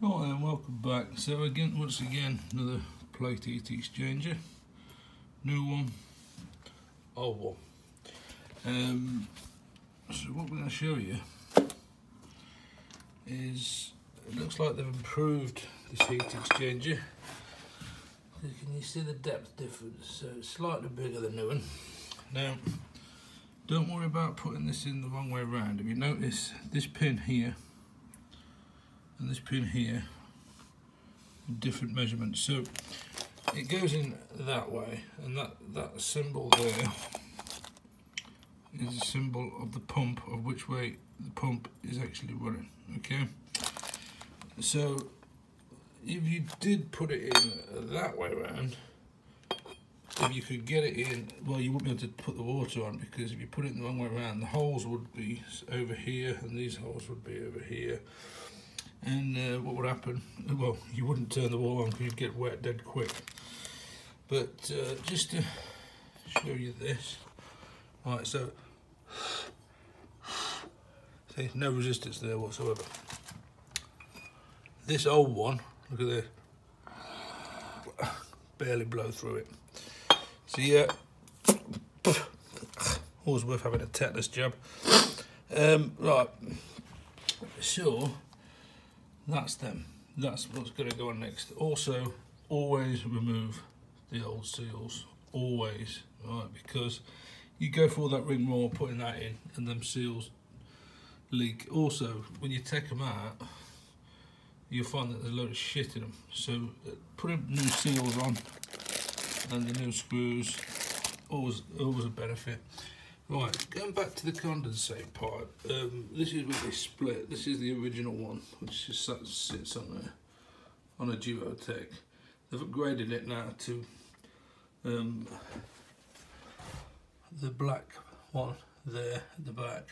Right then, welcome back. So once again, another plate heat exchanger. New one, old one. So what we're going to show you is, it looks like they've improved this heat exchanger. Can you see the depth difference? So it's slightly bigger than the new one. Now, don't worry about putting this in the wrong way around. If you notice, this pin here and this pin here, different measurements. So it goes in that way, and that symbol there is a symbol of the pump, of which way the pump is actually running. Okay, so if you did put it in that way around, if you could get it in, well, you wouldn't be able to put the water on, because if you put it in the wrong way around, the holes would be over here and these holes would be over here. And what would happen? Well, you wouldn't turn the water on because you'd get wet dead quick. But just to show you this, right? So, see, no resistance there whatsoever. This old one, look at this, barely blow through it. So yeah, always worth having a tetanus jab. Right, so that's them. That's what's going to go on next. Also, always remove the old seals, always, right? Because you go for all that rigmarole putting that in, and them seals leak. Also, when you take them out, you'll find that there's a load of shit in them. So putting new seals on and the new screws, always a benefit. Right, going back to the condensate pipe, this is what they split. This is the original one, which just sits on a Duotec. They've upgraded it now to the black one there at the back,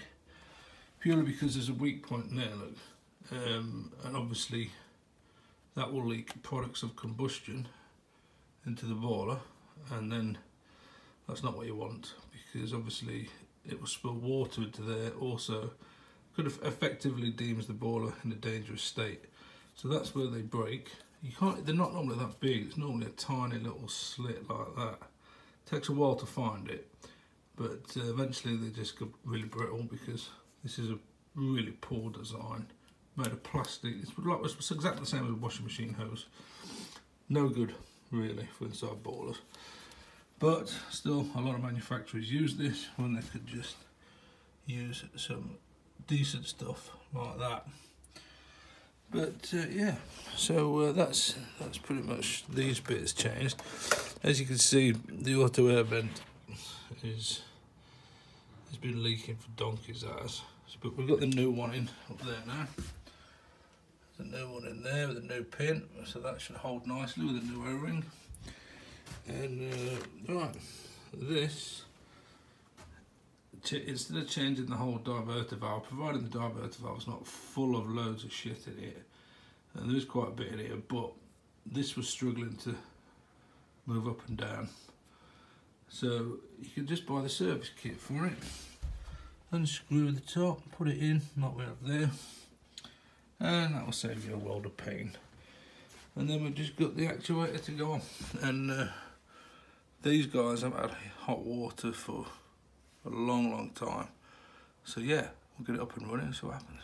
purely because there's a weak point there, look. And obviously that will leak products of combustion into the boiler, and then that's not what you want, because obviously it will spill water into there. Also could have effectively deems the boiler in a dangerous state. So that's where they break. You can't, they're not normally that big, it's normally a tiny little slit like that. It takes a while to find it, but eventually they just get really brittle, because this is a really poor design, made of plastic. It's exactly the same as a washing machine hose. No good really for inside boilers. But still, a lot of manufacturers use this when they could just use some decent stuff like that. But yeah, so that's pretty much these bits changed. As you can see, the auto air vent has been leaking for donkey's ass. But we've got the new one in up there now. There's a new one in there with a new pin, so that should hold nicely with a new O-ring. And right, this, instead of changing the whole diverter valve, providing the diverter valve is not full of loads of shit in it, and there is quite a bit in here, but this was struggling to move up and down, so you can just buy the service kit for it, unscrew the top, put it in like we have there, and that will save you a world of pain. And then we've just got the actuator to go on. And these guys have had hot water for a long time. So yeah, we'll get it up and running and see what happens.